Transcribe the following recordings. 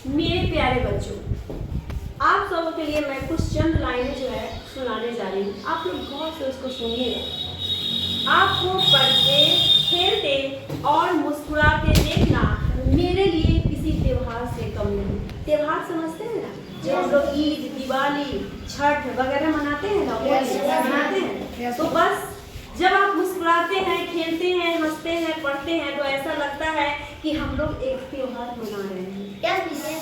मेरे प्यारे बच्चों, आप सबों के लिए मैं कुछ चंद लाइनें जो है सुनाने जा रही हूँ। आप लोग गौर से उसको सुनिएगा। आपको पढ़ते, खेलते और मुस्कुराते देखना मेरे लिए किसी त्योहार से कम नहीं। त्योहार समझते हैं ना, जब हम लोग ईद, दिवाली, छठ वगैरह मनाते हैं ना, मनाते हैं, तो बस जब आप मुस्कुराते हैं, खेलते हैं, हंसते हैं, पढ़ते हैं, तो ऐसा लगता है कि हम लोग एक त्योहार मना रहे हैं,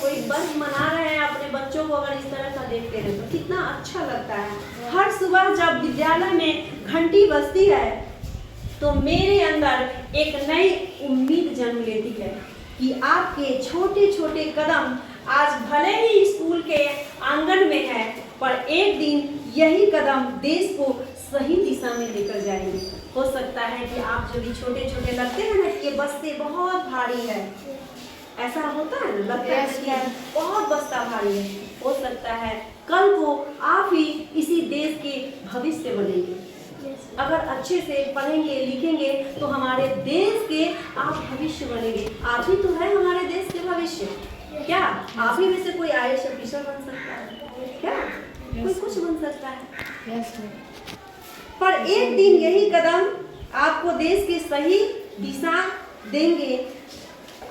कोई पर्व मना रहे हैं। अपने बच्चों को अगर इस तरह का देखते हैं तो कितना अच्छा लगता है। हर सुबह जब विद्यालय में घंटी बजती है तो मेरे अंदर एक नई उम्मीद जन्म लेती है कि आपके छोटे छोटे कदम आज भले ही स्कूल के आंगन में है, पर एक दिन यही कदम देश को सही दिशा में लेकर जाएंगे। हो सकता है कि आप जो भी छोटे छोटे लगते हैं ना, ये बस्ते बहुत भारी है, ऐसा होता है ना, लगता है कि बहुत बस्ता भारी है। हो सकता है कल को आप ही इसी देश के भविष्य बनेंगे। अगर अच्छे से पढ़ेंगे लिखेंगे तो हमारे देश के आप भविष्य बनेंगे। आप ही तो है हमारे देश के भविष्य। क्या आप ही में से कोई आईएएस ऑफिसर बन सकता है? क्या कोई कुछ बन सकता है? पर एक दिन यही कदम आपको देश की सही दिशा देंगे।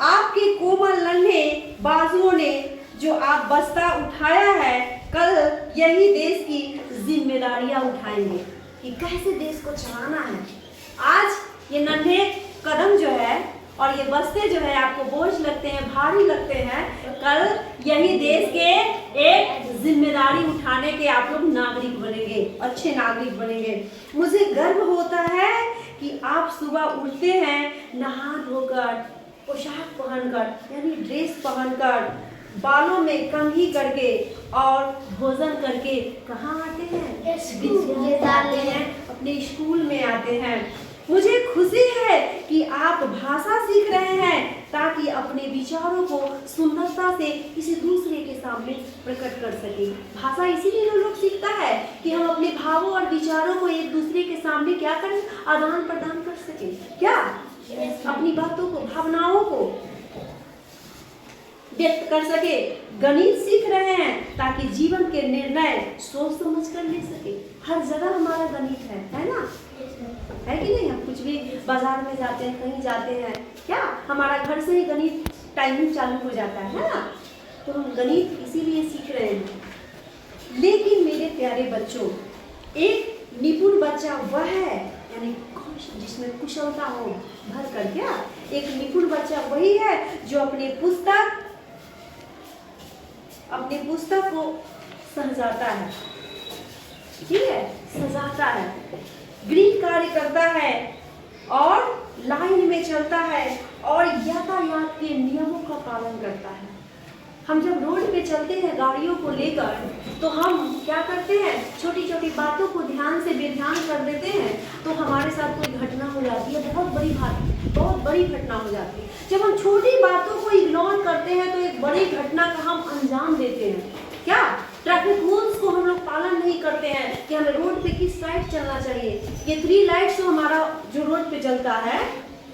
आपके कोमल नन्हे बाजुओं ने जो आप बस्ता उठाया है, कल यही देश की जिम्मेदारियां उठाएंगे कि कैसे देश को चलाना है। आज ये नन्हे कदम जो है और ये बस्ते जो है आपको बोझ लगते हैं, भारी लगते हैं, कल यही देश के एक जिम्मेदारी उठाने के आप लोग नागरिक बनेंगे, अच्छे नागरिक बनेंगे। मुझे गर्व होता है कि आप सुबह उठते हैं, नहा धोकर, पोशाक पहनकर यानी ड्रेस पहनकर, बालों में कंघी करके और भोजन करके कहाँ आते हैं? विद्यालय आते हैं, अपने स्कूल में आते हैं। मुझे खुशी है कि आप भाषा सीख रहे हैं ताकि अपने विचारों को सुंदरता से किसी दूसरे के सामने प्रकट कर सके। भाषा इसीलिए लोग सीखता है कि हम अपने भावों और विचारों को एक दूसरे के सामने क्या करें? आदान प्रदान कर सके। क्या अपनी बातों को, भावनाओं को व्यक्त कर सके। गणित सीख रहे हैं ताकि जीवन के निर्णय सोच समझ कर ले सके। हर जगह हमारा गणित है ना? है कि नहीं? हम कुछ भी बाजार में जाते हैं, कहीं जाते हैं, क्या हमारा घर से ही गणित टाइमिंग चालू हो जाता है ना? तो हम गणित इसीलिए सीख रहे हैं। लेकिन मेरे प्यारे बच्चों, एक निपुण बच्चा वह है यानी जिसमें कुशलता हो भर कर। क्या एक निपुण बच्चा वही है जो अपने पुस्तक को सजाता है, ठीक है, सजाता है, गृह कार्य करता है और लाइन में चलता है और यातायात के नियमों का पालन करता है। हम जब रोड पे चलते हैं गाड़ियों को लेकर तो हम क्या करते हैं? छोटी छोटी बातों को ध्यान से बेध्यान कर देते हैं तो हमारे साथ कोई घटना हो जाती है, बहुत बड़ी घटना हो जाती है। जब हम छोटी बातों को इग्नोर करते हैं तो एक बड़ी घटना का हम अंजाम देते हैं। क्या ट्रैफिक रूल्स को हम लोग पालन नहीं करते हैं कि हमें रोड पे किस साइड चलना चाहिए। ये 3 लाइट्स तो हमारा जो रोड पे चलता है,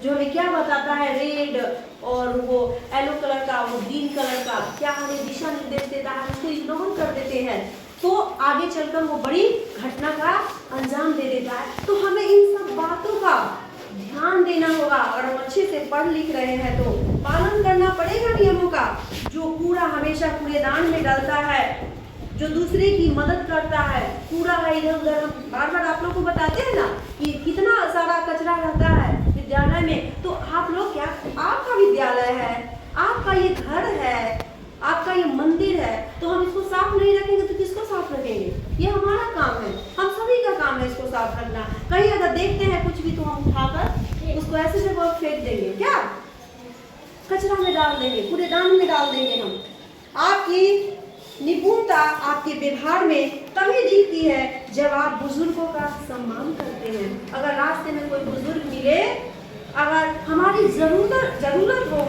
जो हमें क्या बताता है, रेड और वो येलो कलर का, वो ग्रीन कलर का, क्या हमें दिशा निर्देश देता है, उसको इग्नोर कर देते हैं तो आगे चलकर वो बड़ी घटना का अंजाम दे देता है। तो हमें इन सब बातों का ध्यान देना होगा। अगर हम अच्छे से पढ़ लिख रहे हैं तो पालन करना पड़ेगा नियमों का। जो कूड़ा हमेशा कूड़ेदान में डालता है, जो दूसरे की मदद करता है, कूड़ा है इधर उधर, हम बार बार आप लोग को बताते हैं ना कि कितना सारा कचरा रहता है विद्यालय में। तो आप लोग क्या, आपका विद्यालय है, आपका ये घर है, आपका ये मंदिर है, तो हम इसको साफ नहीं रखेंगे तो किसको साफ रखेंगे? ये हमारा काम है, हम सभी का काम है इसको साफ रखना। कहीं अगर देखते हैं कुछ भी तो हम उठाकर उसको ऐसे जगह फेंक देंगे, क्या कचरा में डाल देंगे, कूड़ेदान में डाल देंगे। हम आपकी निपुणता आपके व्यवहार में तभी दिखती है जब आप बुजुर्गों का सम्मान करते हैं। अगर रास्ते में कोई बुजुर्ग मिले, अगर हमारी जरूरत हो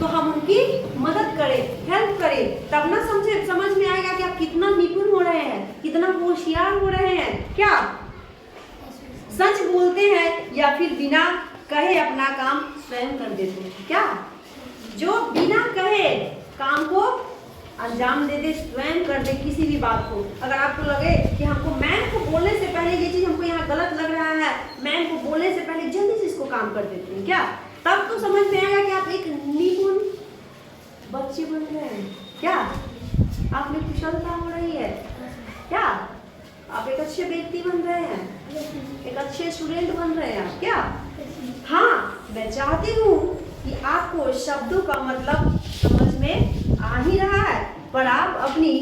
तो हम उनकी मदद करें, हेल्प करें, तब ना समझ में आएगा कि आप कितना निपुण हो रहे हैं, कितना होशियार हो रहे हैं। क्या सच बोलते हैं या फिर बिना कहे अपना काम स्वयं कर देते हैं? क्या जो बिना कहे काम को अंजाम दे दे, स्वयं कर दे किसी भी बात को। अगर आपको लगे कि हमको मैम को बोलने से पहले ये चीज़ हमको यहाँ गलत लग रहा है, मैम को बोलने से पहले जल्दी से इसको काम कर देते हैं क्या, तब तो समझ में आएगा कि आप एक निपुण बच्चे बन रहे हैं क्या, आप में कुशलता हो रही है क्या, आप एक अच्छे व्यक्ति बन रहे हैं, एक अच्छे स्टूडेंट बन रहे हैं आप क्या। हाँ, मैं चाहती हूँ कि आपको शब्दों का मतलब समझ में आ ही रहा है, पर आप अपनी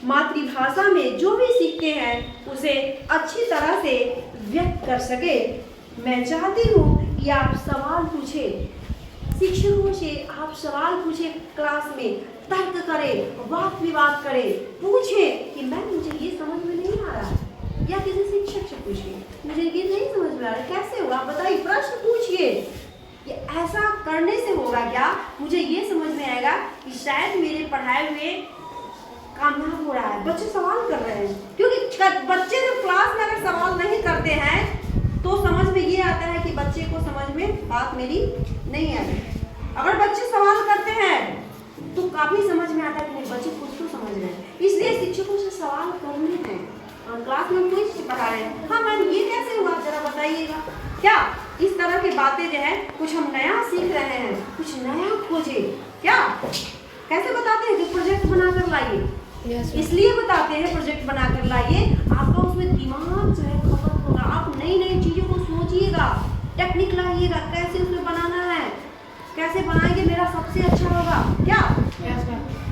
मातृभाषा में जो भी सीखते हैं उसे अच्छी तरह से व्यक्त कर सके। मैं चाहती हूँ कि आप सवाल पूछें, शिक्षकों से आप सवाल पूछें, क्लास में तर्क करें, वाद विवाद करें, पूछें कि मैम मुझे ये समझ में नहीं आ रहा है, या किसी शिक्षक से पूछिए मुझे ये नहीं समझ में आ रहा, कैसे होगा बताइए, प्रश्न पूछिए। कि ऐसा करने से होगा क्या, मुझे ये समझ में आएगा कि शायद मेरे पढ़ाए हुए कामयाब हो रहा है, बच्चे सवाल कर रहे हैं। क्योंकि बच्चे जब क्लास में अगर सवाल नहीं करते हैं तो समझ में ये आता है कि बच्चे को समझ में बात मेरी नहीं आ रही। अगर बच्चे सवाल करते हैं तो काफी समझ में आता है कि नहीं बच्चे कुछ तो समझ रहे हैं। इसलिए शिक्षकों से सवाल करने हैं। और क्लास में कोई चीज पढ़ा रहे हैं, हाँ मैम ये कैसे हुआ जरा बताइएगा क्या। इस तरह की बातें जो है कुछ हम नया सीख रहे हैं, कुछ नया खोजे क्या। कैसे बताते हैं कि प्रोजेक्ट बनाकर लाइए, इसलिए बताते हैं प्रोजेक्ट बनाकर लाइए, आपका उसमें दिमाग जो है खपत होगा, आप नई नई चीजों को सोचिएगा, टेक्निक लाइएगा, कैसे उसमें बनाना है, कैसे बनाएंगे मेरा सबसे अच्छा होगा क्या।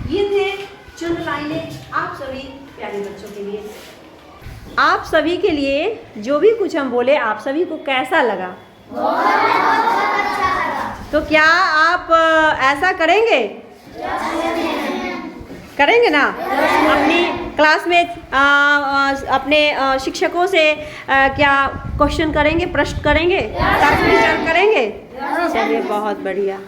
ये थे चंद लाइनें आप सभी प्यारे बच्चों के लिए। आप सभी के लिए जो भी कुछ हम बोले आप सभी को कैसा लगा? बहुत अच्छा लगा। तो क्या आप ऐसा करेंगे? करेंगे ना? अपनी क्लास में अपने शिक्षकों से क्या क्वेश्चन करेंगे, प्रश्न करेंगे, तर्क विचार करेंगे? चलिए बहुत बढ़िया।